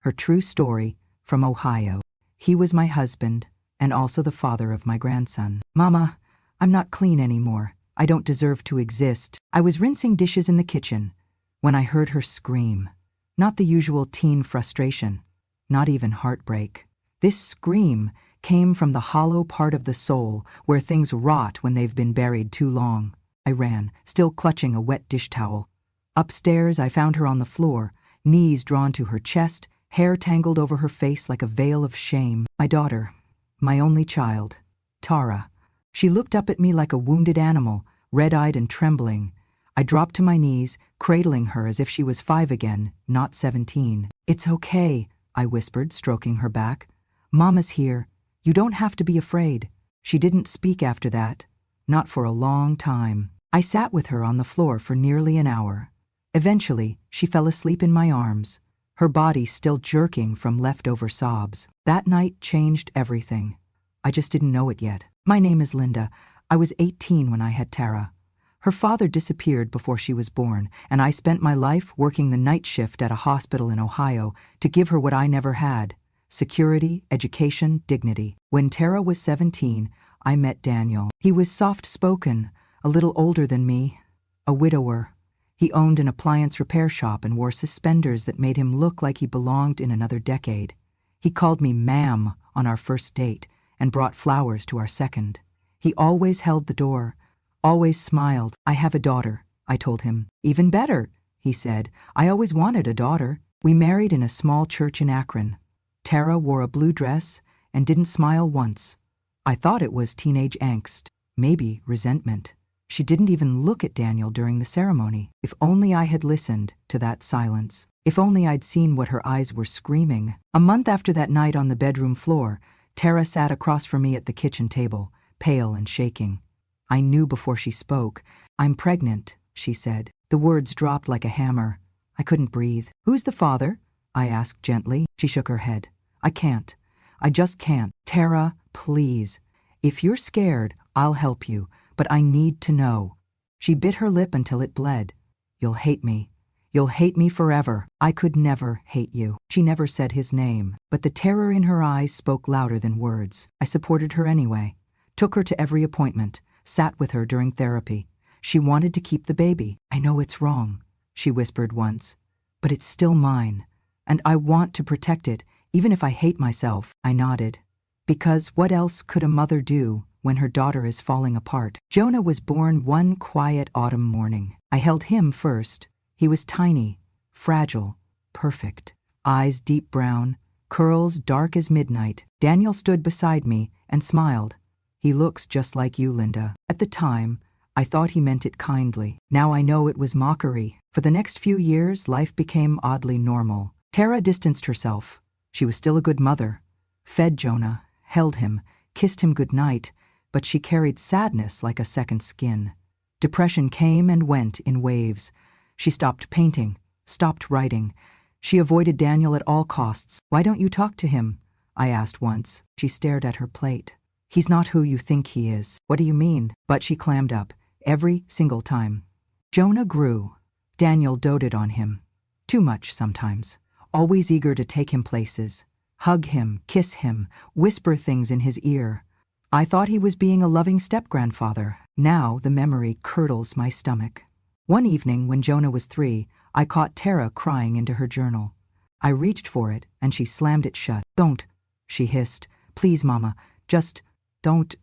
Her true story, from Ohio. He was my husband, and also the father of my grandson. Mama, I'm not clean anymore. I don't deserve to exist. I was rinsing dishes in the kitchen when I heard her scream. Not the usual teen frustration, not even heartbreak. This scream came from the hollow part of the soul where things rot when they've been buried too long. I ran, still clutching a wet dish towel. Upstairs, I found her on the floor, knees drawn to her chest, hair tangled over her face like a veil of shame. My daughter, my only child, Tara. She looked up at me like a wounded animal, red-eyed and trembling. I dropped to my knees, cradling her as if she was 5 again, not 17. "It's okay," I whispered, stroking her back. "Mama's here. You don't have to be afraid." She didn't speak after that, not for a long time. I sat with her on the floor for nearly an hour. Eventually, she fell asleep in my arms, her body still jerking from leftover sobs. That night changed everything. I just didn't know it yet. My name is Linda. I was 18 when I had Tara. Her father disappeared before she was born, and I spent my life working the night shift at a hospital in Ohio to give her what I never had: security, education, dignity. When Tara was 17, I met Daniel. He was soft-spoken, a little older than me, a widower. He owned an appliance repair shop and wore suspenders that made him look like he belonged in another decade. He called me ma'am on our first date and brought flowers to our second. He always held the door, always smiled. "I have a daughter," I told him. "Even better," he said. "I always wanted a daughter." We married in a small church in Akron. Tara wore a blue dress and didn't smile once. I thought it was teenage angst, maybe resentment. She didn't even look at Daniel during the ceremony. If only I had listened to that silence. If only I'd seen what her eyes were screaming. A month after that night on the bedroom floor, Tara sat across from me at the kitchen table, pale and shaking. I knew before she spoke. "I'm pregnant," she said. The words dropped like a hammer. I couldn't breathe. "Who's the father?" I asked gently. She shook her head. "I can't. I just can't." "Tara, please. If you're scared, I'll help you, but I need to know." She bit her lip until it bled. "You'll hate me. You'll hate me forever." "I could never hate you." She never said his name, but the terror in her eyes spoke louder than words. I supported her anyway, took her to every appointment, sat with her during therapy. She wanted to keep the baby. "I know it's wrong," she whispered once, "but it's still mine, and I want to protect it, even if I hate myself." I nodded. Because what else could a mother do when her daughter is falling apart? Jonah was born one quiet autumn morning. I held him first. He was tiny, fragile, perfect. Eyes deep brown, curls dark as midnight. Daniel stood beside me and smiled. "He looks just like you, Linda." At the time, I thought he meant it kindly. Now I know it was mockery. For the next few years, life became oddly normal. Tara distanced herself. She was still a good mother. Fed Jonah, held him, kissed him goodnight, but she carried sadness like a second skin. Depression came and went in waves. She stopped painting, stopped writing. She avoided Daniel at all costs. "Why don't you talk to him?" I asked once. She stared at her plate. "He's not who you think he is." "What do you mean?" But she clammed up, every single time. Jonah grew. Daniel doted on him. Too much sometimes. Always eager to take him places. Hug him, kiss him, whisper things in his ear. I thought he was being a loving step-grandfather. Now the memory curdles my stomach. One evening when Jonah was 3, I caught Tara crying into her journal. I reached for it, and she slammed it shut. "Don't," she hissed. "Please, Mama, just don't."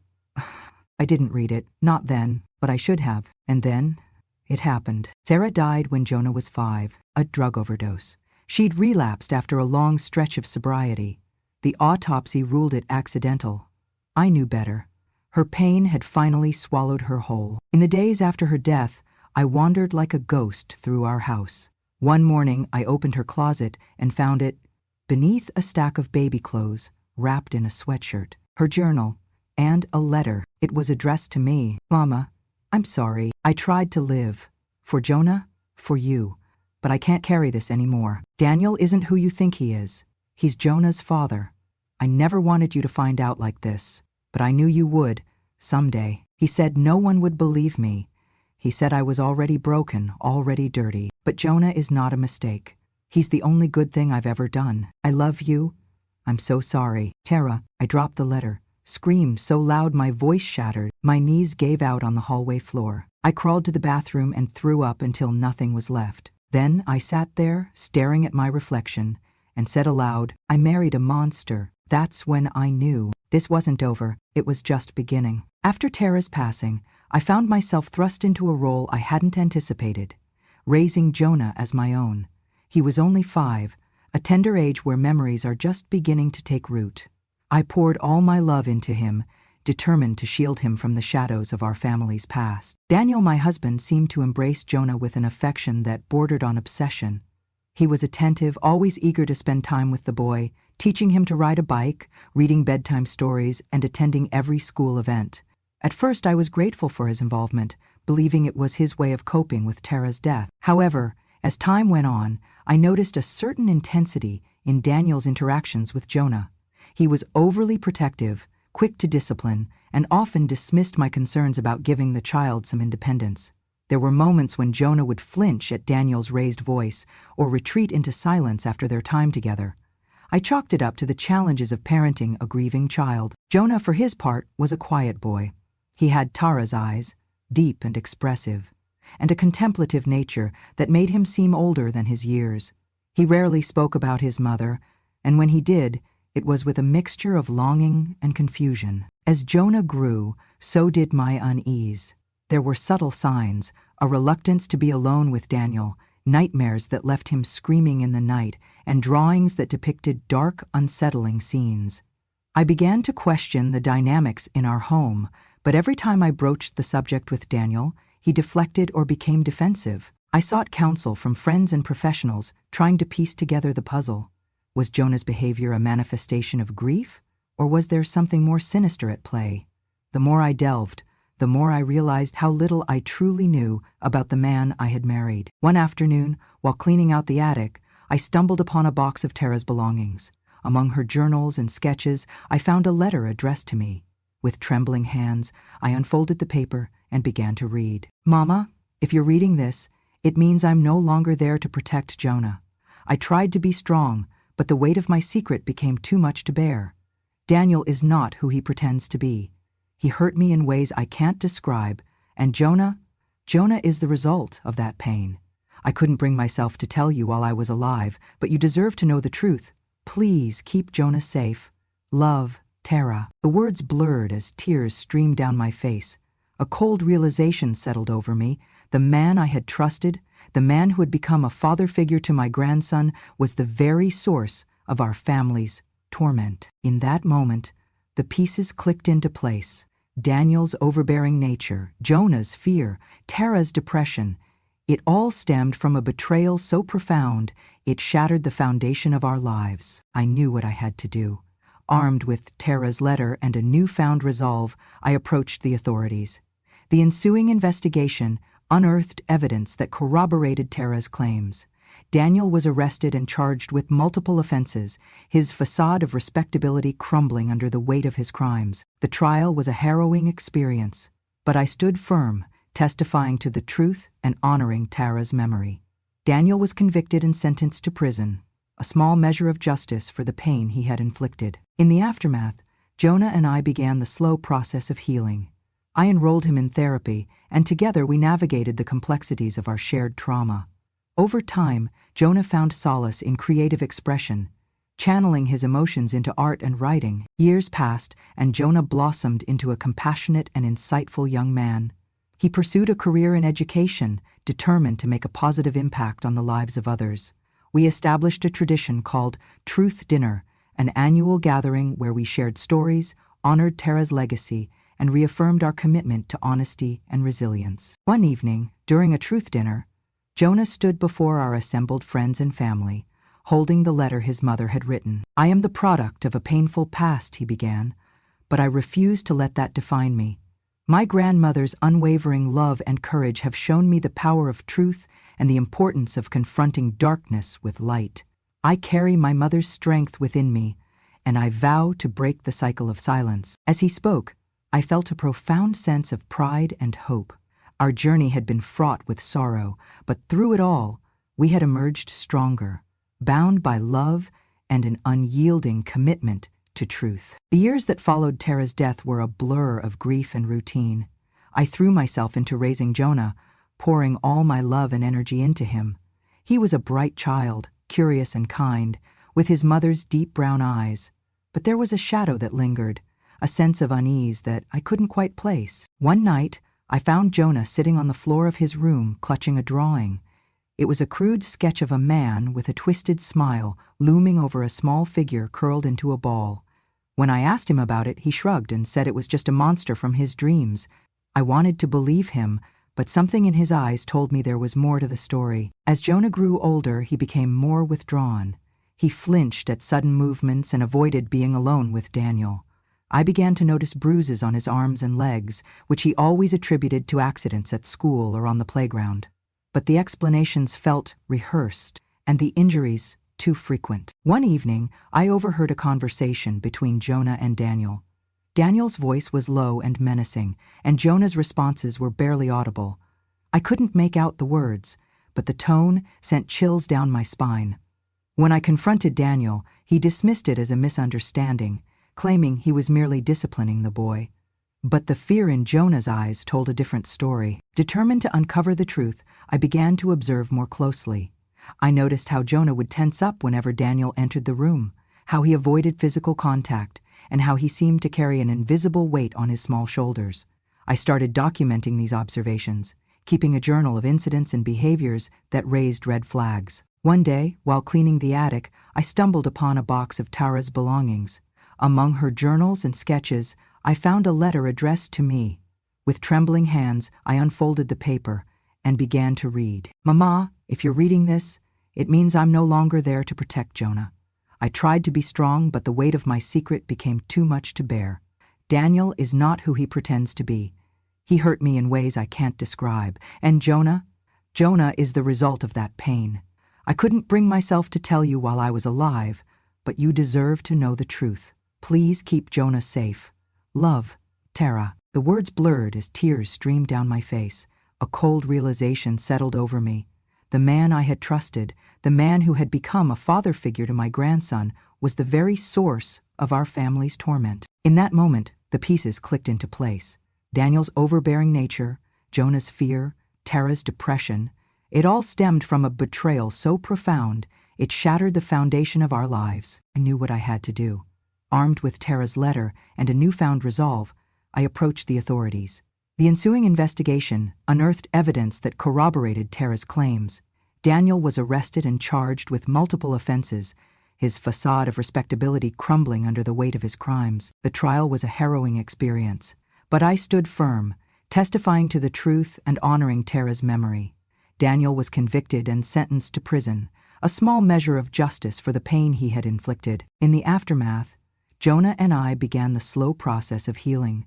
I didn't read it, not then, but I should have. And then, it happened. Tara died when Jonah was 5, a drug overdose. She'd relapsed after a long stretch of sobriety. The autopsy ruled it accidental. I knew better. Her pain had finally swallowed her whole. In the days after her death, I wandered like a ghost through our house. One morning, I opened her closet and found it beneath a stack of baby clothes, wrapped in a sweatshirt, her journal, and a letter. It was addressed to me. "Mama, I'm sorry. I tried to live. For Jonah, for you. But I can't carry this anymore. Daniel isn't who you think he is. He's Jonah's father. I never wanted you to find out like this, but I knew you would, someday." He said no one would believe me. He said I was already broken, already dirty. But Jonah is not a mistake. He's the only good thing I've ever done. I love you. I'm so sorry. Tara, I dropped the letter, screamed so loud my voice shattered. My knees gave out on the hallway floor. I crawled to the bathroom and threw up until nothing was left. Then I sat there, staring at my reflection, and said aloud, I married a monster. That's when I knew this wasn't over, it was just beginning. After Tara's passing, I found myself thrust into a role I hadn't anticipated, raising Jonah as my own. He was only 5, a tender age where memories are just beginning to take root. I poured all my love into him, determined to shield him from the shadows of our family's past. Daniel, my husband, seemed to embrace Jonah with an affection that bordered on obsession. He was attentive, always eager to spend time with the boy, teaching him to ride a bike, reading bedtime stories, and attending every school event. At first, I was grateful for his involvement, believing it was his way of coping with Tara's death. However, as time went on, I noticed a certain intensity in Daniel's interactions with Jonah. He was overly protective, quick to discipline, and often dismissed my concerns about giving the child some independence. There were moments when Jonah would flinch at Daniel's raised voice or retreat into silence after their time together. I chalked it up to the challenges of parenting a grieving child. Jonah, for his part, was a quiet boy. He had Tara's eyes, deep and expressive, and a contemplative nature that made him seem older than his years. He rarely spoke about his mother, and when he did, it was with a mixture of longing and confusion. As Jonah grew, so did my unease. There were subtle signs, a reluctance to be alone with Daniel, nightmares that left him screaming in the night, and drawings that depicted dark, unsettling scenes. I began to question the dynamics in our home, but every time I broached the subject with Daniel, he deflected or became defensive. I sought counsel from friends and professionals, trying to piece together the puzzle. Was Jonah's behavior a manifestation of grief, or was there something more sinister at play? The more I delved, the more I realized how little I truly knew about the man I had married. One afternoon, while cleaning out the attic, I stumbled upon a box of Tara's belongings. Among her journals and sketches, I found a letter addressed to me. With trembling hands, I unfolded the paper and began to read. Mama, if you're reading this, it means I'm no longer there to protect Jonah. I tried to be strong, but the weight of my secret became too much to bear. Daniel is not who he pretends to be. He hurt me in ways I can't describe, and Jonah is the result of that pain. I couldn't bring myself to tell you while I was alive, but you deserve to know the truth. Please keep Jonah safe. Love, Tara. The words blurred as tears streamed down my face. A cold realization settled over me. The man I had trusted, the man who had become a father figure to my grandson, was the very source of our family's torment. In that moment, the pieces clicked into place. Daniel's overbearing nature, Jonah's fear, Tara's depression. It all stemmed from a betrayal so profound, it shattered the foundation of our lives. I knew what I had to do. Armed with Tara's letter and a newfound resolve, I approached the authorities. The ensuing investigation unearthed evidence that corroborated Tara's claims. Daniel was arrested and charged with multiple offenses, his facade of respectability crumbling under the weight of his crimes. The trial was a harrowing experience, but I stood firm, testifying to the truth and honoring Tara's memory. Daniel was convicted and sentenced to prison, a small measure of justice for the pain he had inflicted. In the aftermath, Jonah and I began the slow process of healing. I enrolled him in therapy, and together we navigated the complexities of our shared trauma. Over time, Jonah found solace in creative expression, channeling his emotions into art and writing. Years passed, and Jonah blossomed into a compassionate and insightful young man. He pursued a career in education, determined to make a positive impact on the lives of others. We established a tradition called Truth Dinner, an annual gathering where we shared stories, honored Tara's legacy, and reaffirmed our commitment to honesty and resilience. One evening, during a truth dinner, Jonah stood before our assembled friends and family, holding the letter his mother had written. I am the product of a painful past, he began, but I refuse to let that define me. My grandmother's unwavering love and courage have shown me the power of truth and the importance of confronting darkness with light. I carry my mother's strength within me, and I vow to break the cycle of silence. As he spoke, I felt a profound sense of pride and hope. Our journey had been fraught with sorrow, but through it all, we had emerged stronger. bound by love and an unyielding commitment to truth. The years that followed Tara's death were a blur of grief and routine. I threw myself into raising Jonah, pouring all my love and energy into him. He was a bright child, curious and kind, with his mother's deep brown eyes. But there was a shadow that lingered, a sense of unease that I couldn't quite place. One night, I found Jonah sitting on the floor of his room, clutching a drawing. It was a crude sketch of a man with a twisted smile looming over a small figure curled into a ball. When I asked him about it, he shrugged and said it was just a monster from his dreams. I wanted to believe him, but something in his eyes told me there was more to the story. As Jonah grew older, he became more withdrawn. He flinched at sudden movements and avoided being alone with Daniel. I began to notice bruises on his arms and legs, which he always attributed to accidents at school or on the playground. But the explanations felt rehearsed, and the injuries too frequent. One evening, I overheard a conversation between Jonah and Daniel. Daniel's voice was low and menacing, and Jonah's responses were barely audible. I couldn't make out the words, but the tone sent chills down my spine. When I confronted Daniel, he dismissed it as a misunderstanding, claiming he was merely disciplining the boy. But the fear in Jonah's eyes told a different story. Determined to uncover the truth, I began to observe more closely. I noticed how Jonah would tense up whenever Daniel entered the room, how he avoided physical contact, and how he seemed to carry an invisible weight on his small shoulders. I started documenting these observations, keeping a journal of incidents and behaviors that raised red flags. One day, while cleaning the attic, I stumbled upon a box of Tara's belongings. Among her journals and sketches, I found a letter addressed to me. With trembling hands, I unfolded the paper and began to read. "Mama, if you're reading this, it means I'm no longer there to protect Jonah. I tried to be strong, but the weight of my secret became too much to bear. Daniel is not who he pretends to be. He hurt me in ways I can't describe. And Jonah is the result of that pain. I couldn't bring myself to tell you while I was alive, but you deserve to know the truth. Please keep Jonah safe. Love, Tara." The words blurred as tears streamed down my face. A cold realization settled over me. The man I had trusted, the man who had become a father figure to my grandson, was the very source of our family's torment. In that moment, the pieces clicked into place. Daniel's overbearing nature, Jonah's fear, Tara's depression, it all stemmed from a betrayal so profound, it shattered the foundation of our lives. I knew what I had to do. Armed with Tara's letter and a newfound resolve, I approached the authorities. The ensuing investigation unearthed evidence that corroborated Tara's claims. Daniel was arrested and charged with multiple offenses, his facade of respectability crumbling under the weight of his crimes. The trial was a harrowing experience, but I stood firm, testifying to the truth and honoring Tara's memory. Daniel was convicted and sentenced to prison, a small measure of justice for the pain he had inflicted. In the aftermath, Jonah and I began the slow process of healing.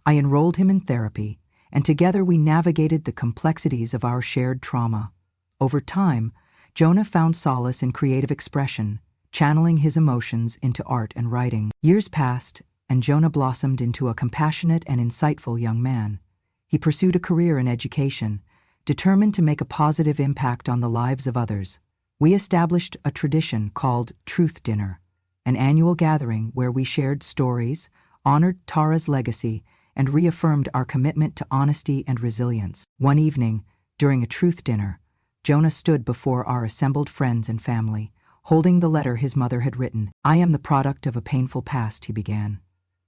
I enrolled him in therapy, and together we navigated the complexities of our shared trauma. Over time, Jonah found solace in creative expression, channeling his emotions into art and writing. Years passed, and Jonah blossomed into a compassionate and insightful young man. He pursued a career in education, determined to make a positive impact on the lives of others. We established a tradition called Truth Dinner, an annual gathering where we shared stories, honored Tara's legacy, and reaffirmed our commitment to honesty and resilience. One evening, during a truth dinner, Jonah stood before our assembled friends and family, holding the letter his mother had written. "I am the product of a painful past," he began.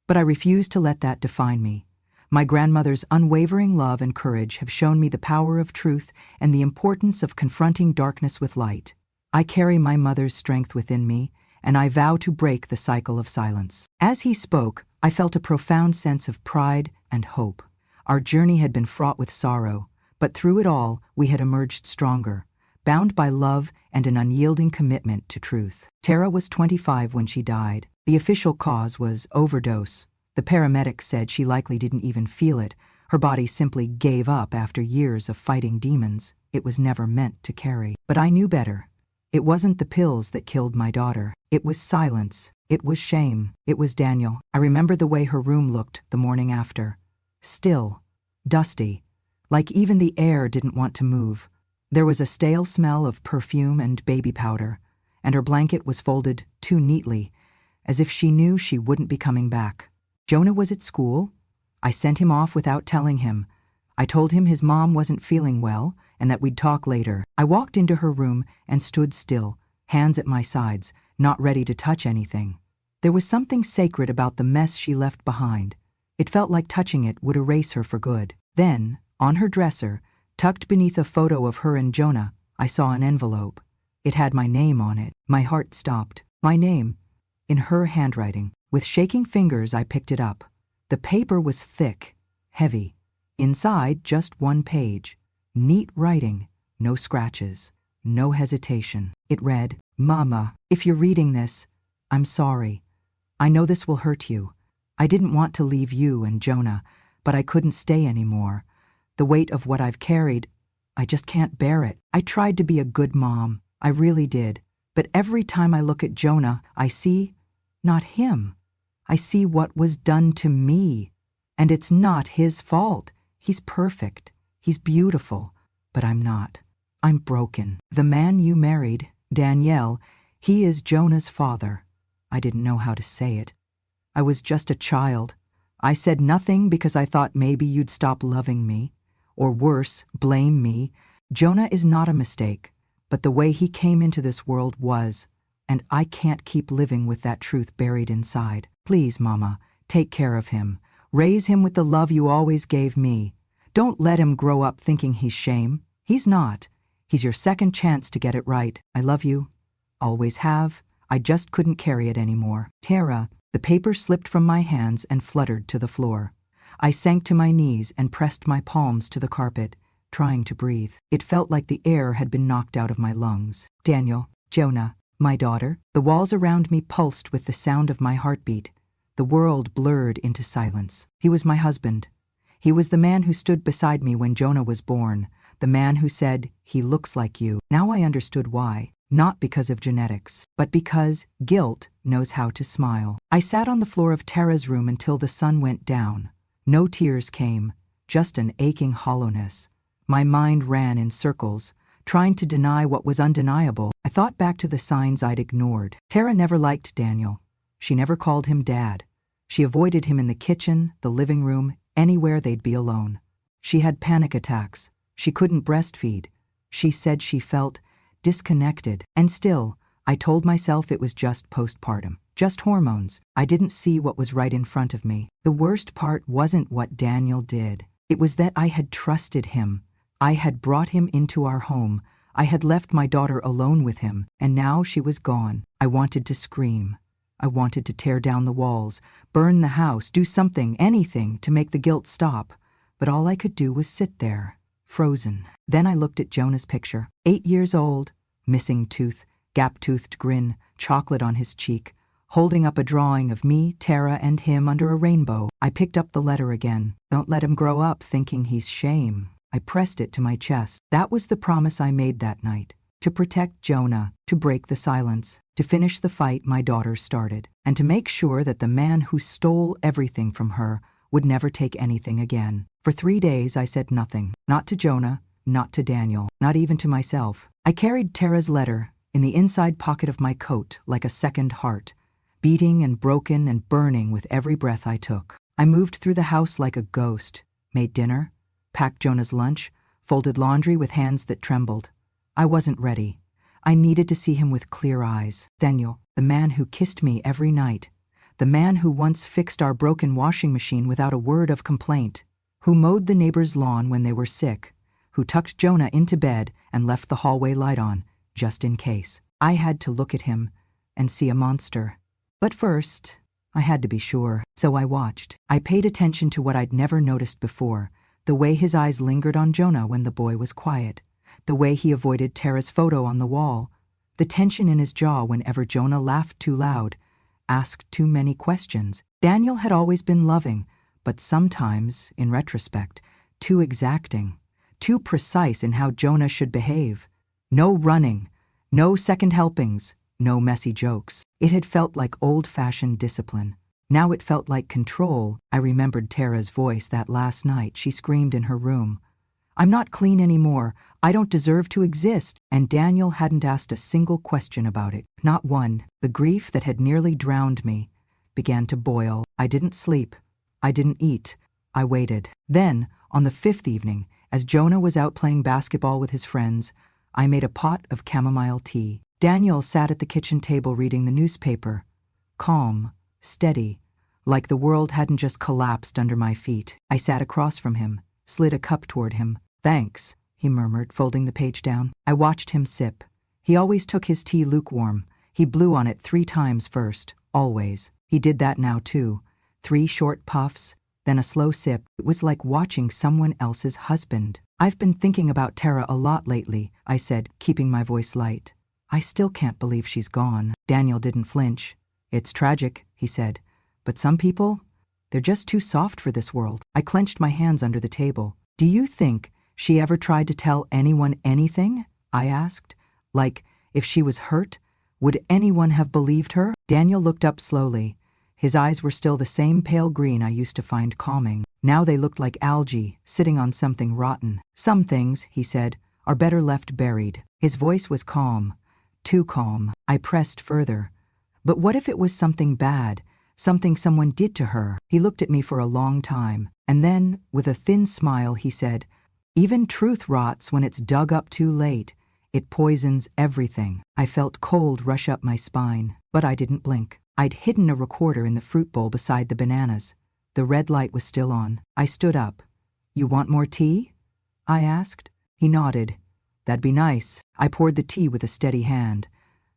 "But I refuse to let that define me. My grandmother's unwavering love and courage have shown me the power of truth and the importance of confronting darkness with light. I carry my mother's strength within me, and I vow to break the cycle of silence." As he spoke, I felt a profound sense of pride and hope. Our journey had been fraught with sorrow, but through it all, we had emerged stronger, bound by love and an unyielding commitment to truth. Tara was 25 when she died. The official cause was overdose. The paramedics said she likely didn't even feel it. Her body simply gave up after years of fighting demons it was never meant to carry. But I knew better. It wasn't the pills that killed my daughter. It was silence. It was shame. It was Daniel. I remember the way her room looked the morning after. Still, dusty, like even the air didn't want to move. There was a stale smell of perfume and baby powder, and her blanket was folded too neatly, as if she knew she wouldn't be coming back. Jonah was at school. I sent him off without telling him. I told him his mom wasn't feeling well and that we'd talk later. I walked into her room and stood still, hands at my sides, not ready to touch anything. There was something sacred about the mess she left behind. It felt like touching it would erase her for good. Then, on her dresser, tucked beneath a photo of her and Jonah, I saw an envelope. It had my name on it. My heart stopped. My name, in her handwriting. With shaking fingers, I picked it up. The paper was thick, heavy. Inside, just one page. Neat writing, no scratches, no hesitation. It read, "Mama, if you're reading this, I'm sorry. I know this will hurt you. I didn't want to leave you and Jonah, but I couldn't stay anymore. The weight of what I've carried, I just can't bear it. I tried to be a good mom. I really did. But every time I look at Jonah, I see, not him. I see what was done to me. And it's not his fault. He's perfect. He's beautiful. But I'm not. I'm broken. The man you married, Danielle, he is Jonah's father." I didn't know how to say it. I was just a child. I said nothing because I thought maybe you'd stop loving me. Or worse, blame me. Jonah is not a mistake, but the way he came into this world was, and I can't keep living with that truth buried inside. Please, Mama, take care of him. Raise him with the love you always gave me. Don't let him grow up thinking he's shame. He's not. He's your second chance to get it right. I love you. Always have. I just couldn't carry it anymore. Tara, the paper slipped from my hands and fluttered to the floor. I sank to my knees and pressed my palms to the carpet, trying to breathe. It felt like the air had been knocked out of my lungs. Daniel, Jonah, my daughter. The walls around me pulsed with the sound of my heartbeat. The world blurred into silence. He was my husband. He was the man who stood beside me when Jonah was born, the man who said, "He looks like you." Now I understood why. Not because of genetics, but because guilt knows how to smile. I sat on the floor of Tara's room until the sun went down. No tears came, just an aching hollowness. My mind ran in circles, trying to deny what was undeniable. I thought back to the signs I'd ignored. Tara never liked Daniel. She never called him Dad. She avoided him in the kitchen, the living room, anywhere they'd be alone. She had panic attacks. She couldn't breastfeed. She said she felt disconnected. And still, I told myself it was just postpartum, just hormones. I didn't see what was right in front of me. The worst part wasn't what Daniel did. It was that I had trusted him. I had brought him into our home. I had left my daughter alone with him, and now she was gone. I wanted to scream. I wanted to tear down the walls, burn the house, do something, anything to make the guilt stop. But all I could do was sit there, frozen. Then I looked at Jonah's picture. 8 years old, missing tooth, gap-toothed grin, chocolate on his cheek, holding up a drawing of me, Tara, and him under a rainbow. I picked up the letter again. Don't let him grow up thinking he's shame. I pressed it to my chest. That was the promise I made that night. To protect Jonah, to break the silence, to finish the fight my daughter started, and to make sure that the man who stole everything from her would never take anything again. For 3 days I said nothing. Not to Jonah, not to Daniel, not even to myself. I carried Tara's letter in the inside pocket of my coat like a second heart, beating and broken and burning with every breath I took. I moved through the house like a ghost, made dinner, packed Jonah's lunch, folded laundry with hands that trembled. I wasn't ready. I needed to see him with clear eyes. Daniel, the man who kissed me every night, the man who once fixed our broken washing machine without a word of complaint, who mowed the neighbor's lawn when they were sick, who tucked Jonah into bed and left the hallway light on, just in case. I had to look at him and see a monster. But first, I had to be sure, so I watched. I paid attention to what I'd never noticed before, the way his eyes lingered on Jonah when the boy was quiet, the way he avoided Tara's photo on the wall, the tension in his jaw whenever Jonah laughed too loud, asked too many questions. Daniel had always been loving, but sometimes, in retrospect, too exacting, too precise in how Jonah should behave. No running, no second helpings, no messy jokes. It had felt like old-fashioned discipline. Now it felt like control. I remembered Tara's voice that last night she screamed in her room. I'm not clean anymore. I don't deserve to exist. And Daniel hadn't asked a single question about it. Not one. The grief that had nearly drowned me began to boil. I didn't sleep. I didn't eat. I waited. Then, on the 5th evening, as Jonah was out playing basketball with his friends, I made a pot of chamomile tea. Daniel sat at the kitchen table reading the newspaper, calm, steady, like the world hadn't just collapsed under my feet. I sat across from him, slid a cup toward him. "Thanks," he murmured, folding the page down. I watched him sip. He always took his tea lukewarm. He blew on it 3 times first, always. He did that now too. 3 short puffs, then a slow sip. It was like watching someone else's husband. "I've been thinking about Tara a lot lately," I said, keeping my voice light. "I still can't believe she's gone." Daniel didn't flinch. "It's tragic," he said, "but some people, they're just too soft for this world." I clenched my hands under the table. "Do you think she ever tried to tell anyone anything?" I asked. "Like, if she was hurt, would anyone have believed her?" Daniel looked up slowly. His eyes were still the same pale green I used to find calming. Now they looked like algae sitting on something rotten. "Some things," he said, "are better left buried." His voice was calm, too calm. I pressed further. "But what if it was something bad, something someone did to her?" He looked at me for a long time, and then, with a thin smile, he said, "Even truth rots when it's dug up too late. It poisons everything." I felt cold rush up my spine, but I didn't blink. I'd hidden a recorder in the fruit bowl beside the bananas. The red light was still on. I stood up. "You want more tea?" I asked. He nodded. "That'd be nice." I poured the tea with a steady hand.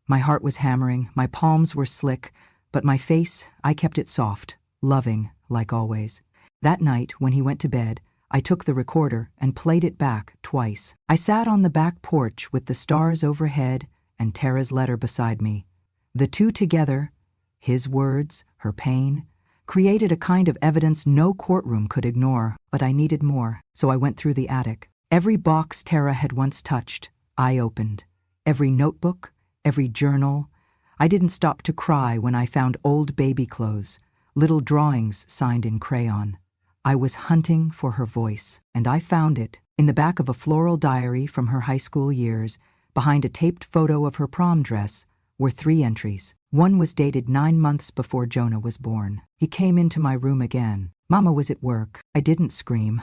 My heart was hammering, my palms were slick, but my face, I kept it soft, loving, like always. That night, when he went to bed, I took the recorder and played it back twice. I sat on the back porch with the stars overhead and Tara's letter beside me. The two together, his words, her pain, created a kind of evidence no courtroom could ignore, but I needed more, so I went through the attic. Every box Tara had once touched, I opened. Every notebook, every journal. I didn't stop to cry when I found old baby clothes, little drawings signed in crayon. I was hunting for her voice, and I found it in the back of a floral diary from her high school years. Behind a taped photo of her prom dress were 3 entries. One was dated 9 months before Jonah was born. He came into my room again. Mama was at work. I didn't scream.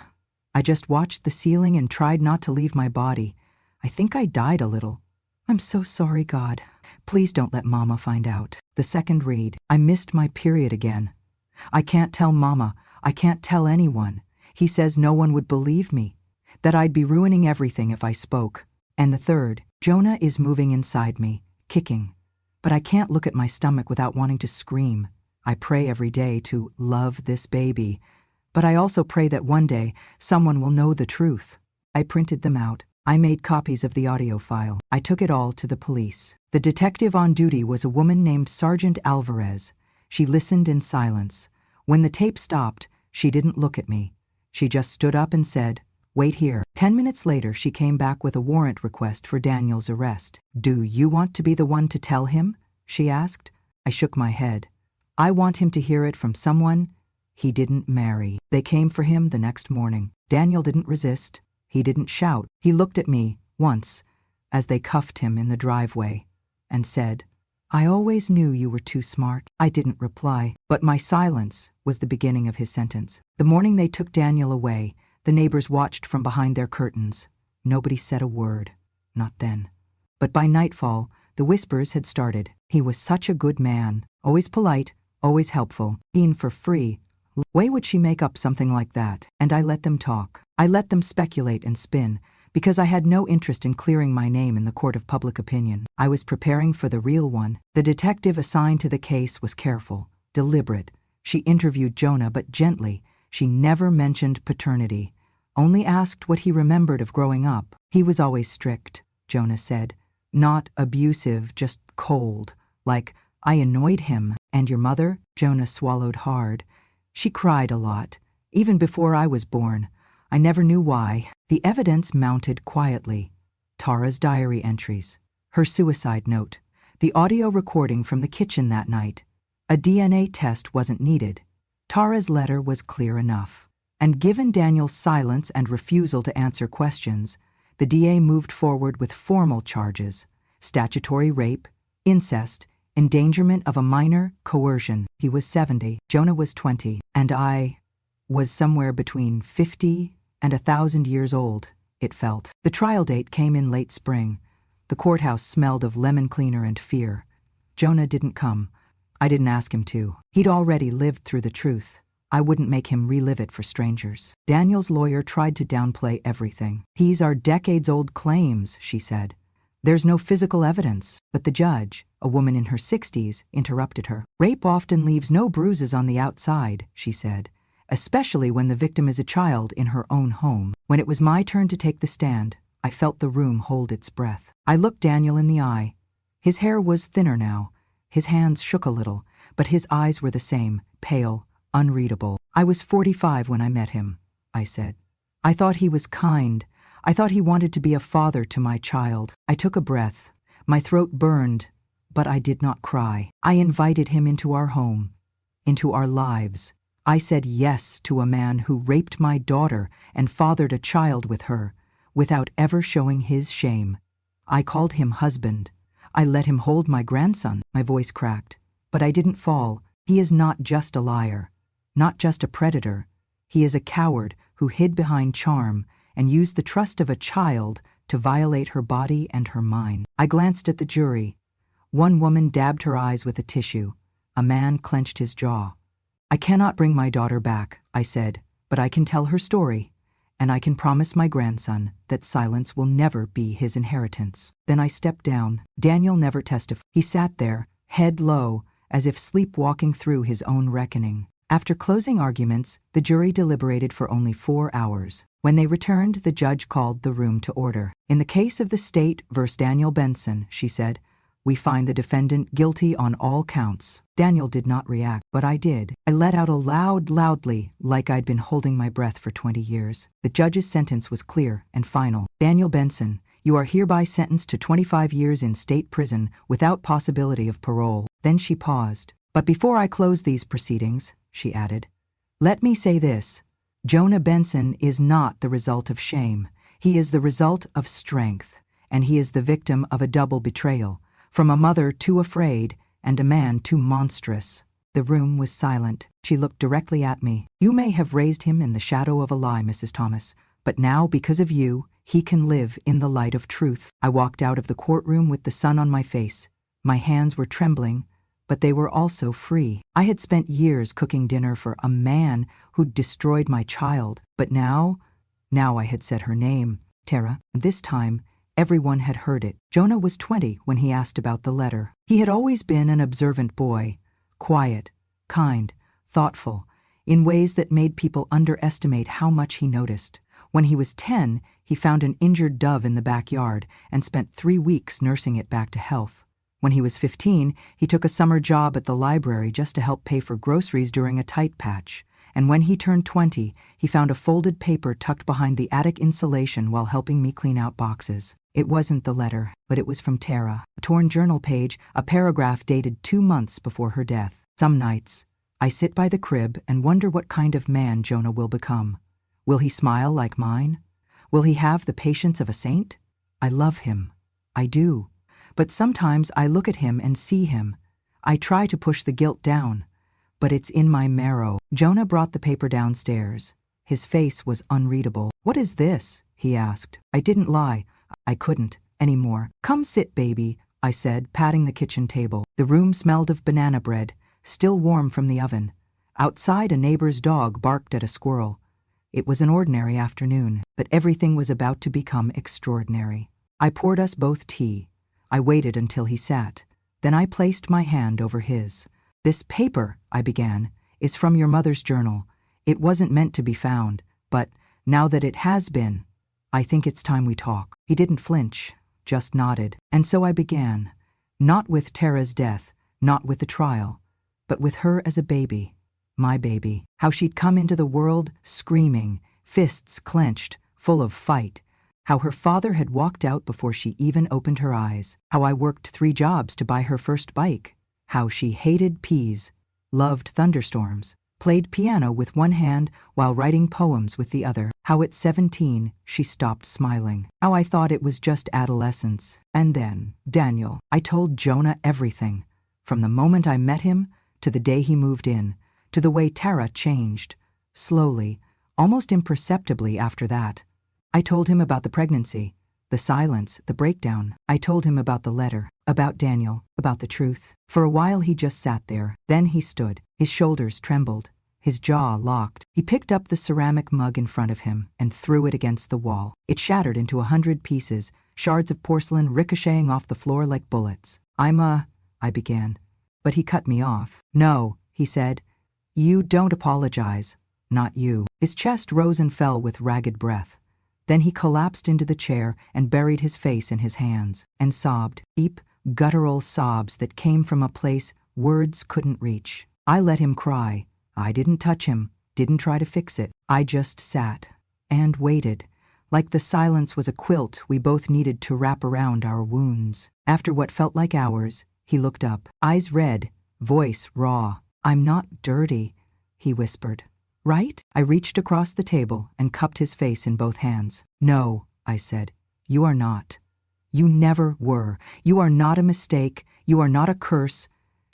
I just watched the ceiling and tried not to leave my body. I think I died a little. "I'm so sorry, God. Please don't let Mama find out." The second read. I missed my period again. "I can't tell Mama. I can't tell anyone. He says no one would believe me, that I'd be ruining everything if I spoke." And the third. Jonah is moving inside me, kicking. But I can't look at my stomach without wanting to scream. I pray every day to love this baby, but I also pray that one day someone will know the truth. I printed them out. I made copies of the audio file. I took it all to the police. The detective on duty was a woman named Sergeant Alvarez. She listened in silence. When the tape stopped, she didn't look at me. She just stood up and said, "Wait here." 10 minutes later, she came back with a warrant request for Daniel's arrest. "Do you want to be the one to tell him?" she asked. I shook my head. "I want him to hear it from someone he didn't marry." They came for him the next morning. Daniel didn't resist. He didn't shout. He looked at me, once, as they cuffed him in the driveway, and said, "I always knew you were too smart." I didn't reply, but my silence was the beginning of his sentence. The morning they took Daniel away, the neighbors watched from behind their curtains. Nobody said a word. Not then. But by nightfall, the whispers had started. He was such a good man, always polite, always helpful, eating for free. Why would she make up something like that? And I let them talk. I let them speculate and spin, because I had no interest in clearing my name in the court of public opinion. I was preparing for the real one. The detective assigned to the case was careful, deliberate. She interviewed Jonah, but gently. She never mentioned paternity, only asked what he remembered of growing up. "He was always strict," Jonah said. "Not abusive, just cold. Like, I annoyed him." "And your mother?" Jonah swallowed hard. "She cried a lot, even before I was born. I never knew why." The evidence mounted quietly. Tara's diary entries, her suicide note, the audio recording from the kitchen that night. A DNA test wasn't needed. Tara's letter was clear enough. And given Daniel's silence and refusal to answer questions, the DA moved forward with formal charges: statutory rape, incest, endangerment of a minor, coercion. He was 70, Jonah was 20, and I was somewhere between 50 and 1,000 years old, it felt. The trial date came in late spring. The courthouse smelled of lemon cleaner and fear. Jonah didn't come. I didn't ask him to. He'd already lived through the truth. I wouldn't make him relive it for strangers. Daniel's lawyer tried to downplay everything. "These are decades-old claims," she said. "There's no physical evidence." But the judge, a woman in her 60s, interrupted her. "Rape often leaves no bruises on the outside," she said, "especially when the victim is a child in her own home." When it was my turn to take the stand, I felt the room hold its breath. I looked Daniel in the eye. His hair was thinner now. His hands shook a little, but his eyes were the same, pale, unreadable. "I was 45 when I met him," I said. "I thought he was kind. I thought he wanted to be a father to my child." I took a breath. My throat burned, but I did not cry. "I invited him into our home, into our lives. I said yes to a man who raped my daughter and fathered a child with her, without ever showing his shame. I called him husband. I let him hold my grandson." My voice cracked, but I didn't fall. "He is not just a liar, not just a predator. He is a coward who hid behind charm and used the trust of a child to violate her body and her mind." I glanced at the jury. One woman dabbed her eyes with a tissue. A man clenched his jaw. "I cannot bring my daughter back," I said, "but I can tell her story, and I can promise my grandson that silence will never be his inheritance." Then I stepped down. Daniel never testified. He sat there, head low, as if sleepwalking through his own reckoning. After closing arguments, the jury deliberated for only 4 hours. When they returned, the judge called the room to order. "In the case of the state versus Daniel Benson," she said, "we find the defendant guilty on all counts." Daniel did not react, but I did. I let out a loudly, like I'd been holding my breath for 20 years. The judge's sentence was clear and final. "Daniel Benson, you are hereby sentenced to 25 years in state prison without possibility of parole." Then she paused. "But before I close these proceedings," she added, "let me say this. Jonah Benson is not the result of shame. He is the result of strength, and he is the victim of a double betrayal, from a mother too afraid and a man too monstrous." The room was silent. She looked directly at me. "You may have raised him in the shadow of a lie, Mrs. Thomas, but now, because of you, he can live in the light of truth." I walked out of the courtroom with the sun on my face. My hands were trembling, but they were also free. I had spent years cooking dinner for a man who'd destroyed my child, but now I had said her name, Tara. This time, everyone had heard it. Jonah was 20 when he asked about the letter. He had always been an observant boy, quiet, kind, thoughtful, in ways that made people underestimate how much he noticed. When he was 10, he found an injured dove in the backyard and spent 3 weeks nursing it back to health. When he was 15, he took a summer job at the library just to help pay for groceries during a tight patch. And when he turned 20, he found a folded paper tucked behind the attic insulation while helping me clean out boxes. It wasn't the letter, but it was from Tara. A torn journal page, a paragraph dated 2 months before her death. "Some nights, I sit by the crib and wonder what kind of man Jonah will become. Will he smile like mine? Will he have the patience of a saint? I love him. I do. But sometimes I look at him and see him. I try to push the guilt down, but it's in my marrow." Jonah brought the paper downstairs. His face was unreadable. "What is this?" he asked. I didn't lie. I couldn't anymore. "Come sit, baby," I said, patting the kitchen table. The room smelled of banana bread, still warm from the oven. Outside, a neighbor's dog barked at a squirrel. It was an ordinary afternoon, but everything was about to become extraordinary. I poured us both tea. I waited until he sat. Then I placed my hand over his. "This paper," I began, "is from your mother's journal. It wasn't meant to be found, but now that it has been, I think it's time we talk." He didn't flinch, just nodded. And so I began, not with Tara's death, not with the trial, but with her as a baby, my baby. How she'd come into the world screaming, fists clenched, full of fight. How her father had walked out before she even opened her eyes. How I worked 3 jobs to buy her first bike. How she hated peas, loved thunderstorms, played piano with one hand while writing poems with the other. How at 17, she stopped smiling. How I thought it was just adolescence. And then, Daniel, I told Jonah everything. From the moment I met him, to the day he moved in, to the way Tara changed. Slowly, almost imperceptibly after that. I told him about the pregnancy, the silence, the breakdown. I told him about the letter, about Daniel, about the truth. For a while he just sat there. Then he stood. His shoulders trembled. His jaw locked. He picked up the ceramic mug in front of him and threw it against the wall. It shattered into 100 pieces, shards of porcelain ricocheting off the floor like bullets. I began. But he cut me off. No, he said. You don't apologize. Not you. His chest rose and fell with ragged breath. Then he collapsed into the chair and buried his face in his hands, and sobbed, deep, guttural sobs that came from a place words couldn't reach. I let him cry. I didn't touch him, didn't try to fix it. I just sat and waited, like the silence was a quilt we both needed to wrap around our wounds. After what felt like hours, he looked up, eyes red, voice raw. I'm not dirty, he whispered. Right? I reached across the table and cupped his face in both hands. No, I said. You are not. You never were. You are not a mistake. You are not a curse.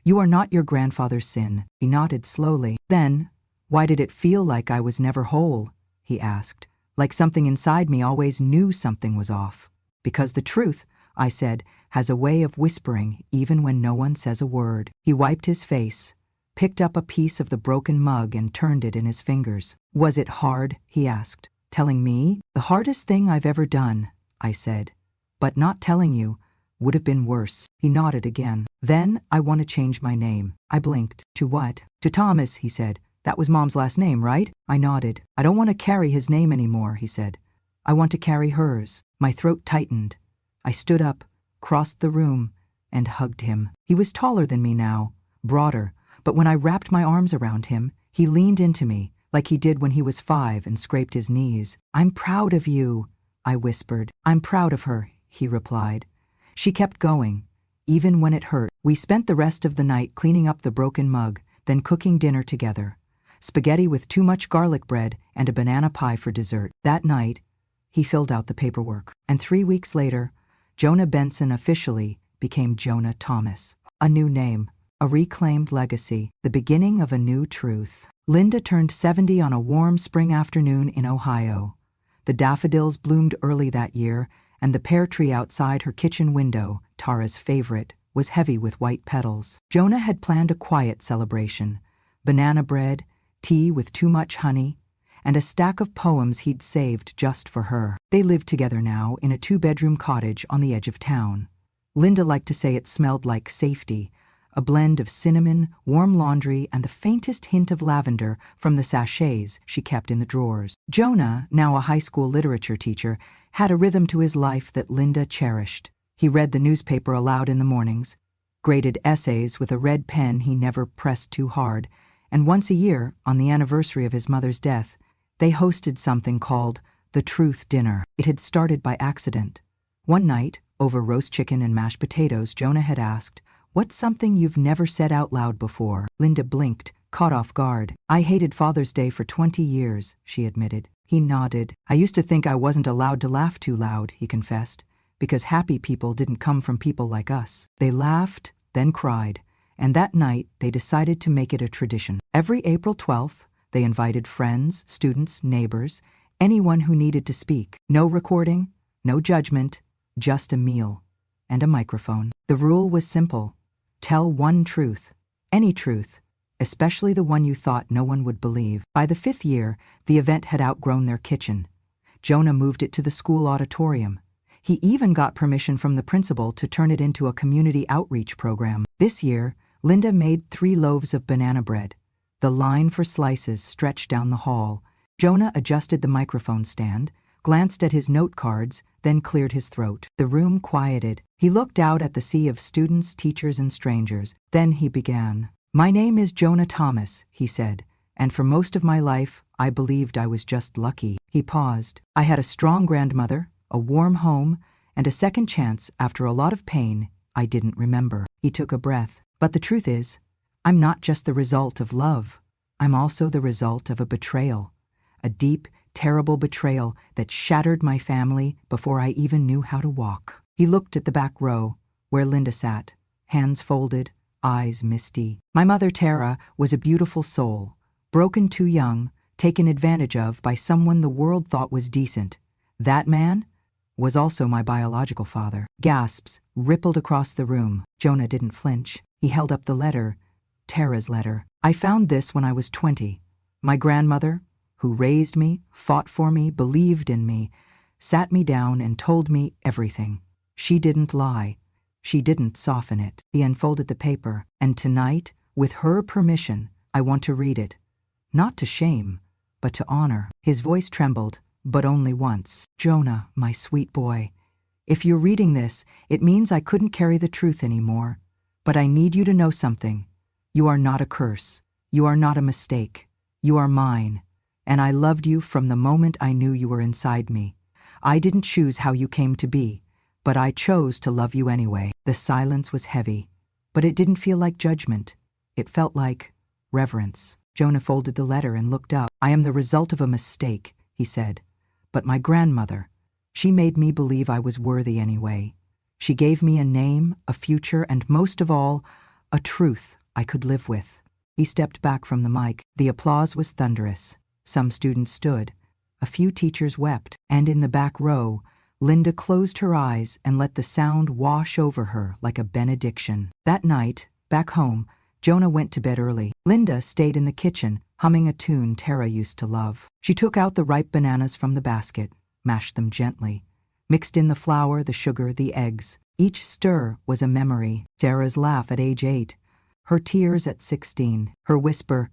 You are not your grandfather's sin. He nodded slowly. Then, why did it feel like I was never whole? He asked. Like something inside me always knew something was off. Because the truth, I said, has a way of whispering even when no one says a word. He wiped his face, picked up a piece of the broken mug and turned it in his fingers. Was it hard? He asked. Telling me? The hardest thing I've ever done, I said. But not telling you would have been worse. He nodded again. Then I want to change my name. I blinked. To what? To Thomas, he said. That was Mom's last name, right? I nodded. I don't want to carry his name anymore, he said. I want to carry hers. My throat tightened. I stood up, crossed the room, and hugged him. He was taller than me now, broader. But when I wrapped my arms around him, he leaned into me, like he did when he was 5 and scraped his knees. I'm proud of you, I whispered. I'm proud of her, he replied. She kept going, even when it hurt. We spent the rest of the night cleaning up the broken mug, then cooking dinner together. Spaghetti with too much garlic bread and a banana pie for dessert. That night, he filled out the paperwork. And 3 weeks later, Jonah Benson officially became Jonah Thomas. A new name. A reclaimed legacy, the beginning of a new truth. Linda turned 70 on a warm spring afternoon in Ohio. The daffodils bloomed early that year, and the pear tree outside her kitchen window, Tara's favorite, was heavy with white petals. Jonah had planned a quiet celebration, banana bread, tea with too much honey, and a stack of poems he'd saved just for her. They lived together now in a 2-bedroom cottage on the edge of town. Linda liked to say it smelled like safety, a blend of cinnamon, warm laundry, and the faintest hint of lavender from the sachets she kept in the drawers. Jonah, now a high school literature teacher, had a rhythm to his life that Linda cherished. He read the newspaper aloud in the mornings, graded essays with a red pen he never pressed too hard, and once a year, on the anniversary of his mother's death, they hosted something called the Truth Dinner. It had started by accident. One night, over roast chicken and mashed potatoes, Jonah had asked, "What's something you've never said out loud before?" Linda blinked, caught off guard. "I hated Father's Day for 20 years, she admitted. He nodded. "I used to think I wasn't allowed to laugh too loud," he confessed, "because happy people didn't come from people like us." They laughed, then cried, and that night they decided to make it a tradition. Every April 12th, they invited friends, students, neighbors, anyone who needed to speak. No recording, no judgment, just a meal and a microphone. The rule was simple. Tell one truth, any truth, especially the one you thought no one would believe. By the 5th year, the event had outgrown their kitchen. Jonah moved it to the school auditorium. He even got permission from the principal to turn it into a community outreach program. This year, Linda made 3 loaves of banana bread. The line for slices stretched down the hall. Jonah adjusted the microphone stand, glanced at his note cards, then cleared his throat. The room quieted. He looked out at the sea of students, teachers, and strangers. Then he began. "My name is Jonah Thomas," he said, "and for most of my life, I believed I was just lucky." He paused. "I had a strong grandmother, a warm home, and a second chance after a lot of pain I didn't remember." He took a breath. "But the truth is, I'm not just the result of love. I'm also the result of a betrayal. A deep, terrible betrayal that shattered my family before I even knew how to walk. He looked at the back row, where Linda sat, hands folded, eyes misty. My mother, Tara, was a beautiful soul, broken too young, taken advantage of by someone the world thought was decent. That man was also my biological father. Gasps rippled across the room. Jonah didn't flinch. He held up the letter, Tara's letter. I found this when I was 20. My grandmother, who raised me, fought for me, believed in me, sat me down and told me everything. She didn't lie. She didn't soften it. He unfolded the paper, and tonight, with her permission, I want to read it. Not to shame, but to honor. His voice trembled, but only once. Jonah, my sweet boy, if you're reading this, it means I couldn't carry the truth anymore. But I need you to know something. You are not a curse. You are not a mistake. You are mine. And I loved you from the moment I knew you were inside me. I didn't choose how you came to be, but I chose to love you anyway. The silence was heavy, but it didn't feel like judgment. It felt like reverence. Jonah folded the letter and looked up. I am the result of a mistake, he said. But my grandmother, she made me believe I was worthy anyway. She gave me a name, a future, and most of all, a truth I could live with. He stepped back from the mic. The applause was thunderous. Some students stood. A few teachers wept. And in the back row, Linda closed her eyes and let the sound wash over her like a benediction. That night, back home, Jonah went to bed early. Linda stayed in the kitchen, humming a tune Tara used to love. She took out the ripe bananas from the basket, mashed them gently, mixed in the flour, the sugar, the eggs. Each stir was a memory. Tara's laugh at age 8, her tears at 16, her whisper,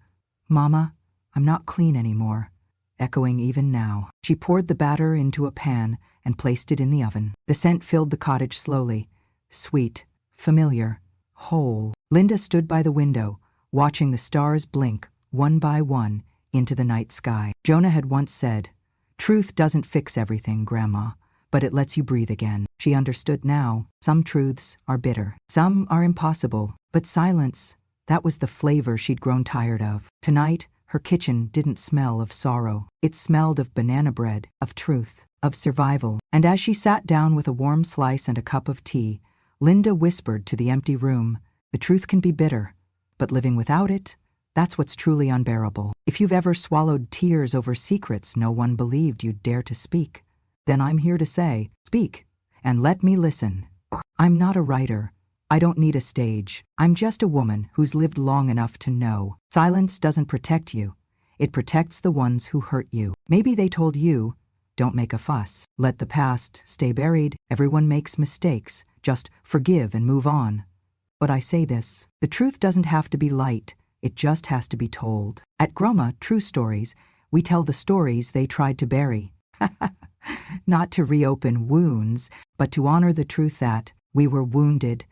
"Mama, I'm not clean anymore," echoing even now. She poured the batter into a pan and placed it in the oven. The scent filled the cottage slowly, sweet, familiar, whole. Linda stood by the window, watching the stars blink, one by one, into the night sky. Jonah had once said, "Truth doesn't fix everything, Grandma, but it lets you breathe again." She understood now. Some truths are bitter. Some are impossible. But silence, that was the flavor she'd grown tired of. Tonight, her kitchen didn't smell of sorrow. It smelled of banana bread, of truth, of survival. And as she sat down with a warm slice and a cup of tea, Linda whispered to the empty room, "The truth can be bitter, but living without it, that's what's truly unbearable. If you've ever swallowed tears over secrets no one believed you'd dare to speak, then I'm here to say, speak, and let me listen. I'm not a writer. I don't need a stage. I'm just a woman who's lived long enough to know. Silence doesn't protect you. It protects the ones who hurt you. Maybe they told you, don't make a fuss. Let the past stay buried. Everyone makes mistakes. Just forgive and move on. But I say this, the truth doesn't have to be light. It just has to be told. At Groma True Stories, we tell the stories they tried to bury. Not to reopen wounds, but to honor the truth that we were wounded,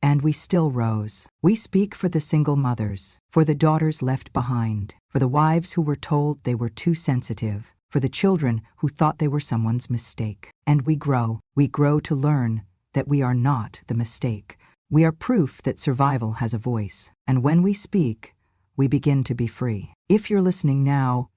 and we still rose. We speak for the single mothers, for the daughters left behind, for the wives who were told they were too sensitive, for the children who thought they were someone's mistake. And we grow to learn that we are not the mistake. We are proof that survival has a voice. And when we speak, we begin to be free. If you're listening now,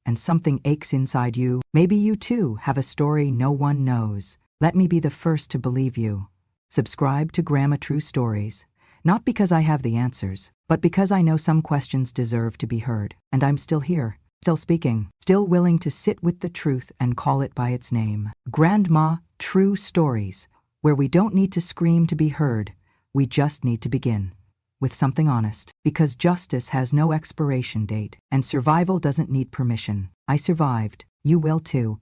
and something aches inside you, maybe you too have a story no one knows. Let me be the first to believe you. Subscribe to Grandma True Stories, not because I have the answers, but because I know some questions deserve to be heard. And I'm still here, still speaking, still willing to sit with the truth and call it by its name. Grandma True Stories, where we don't need to scream to be heard, we just need to begin. With something honest, because justice has no expiration date, and survival doesn't need permission. I survived, you will too,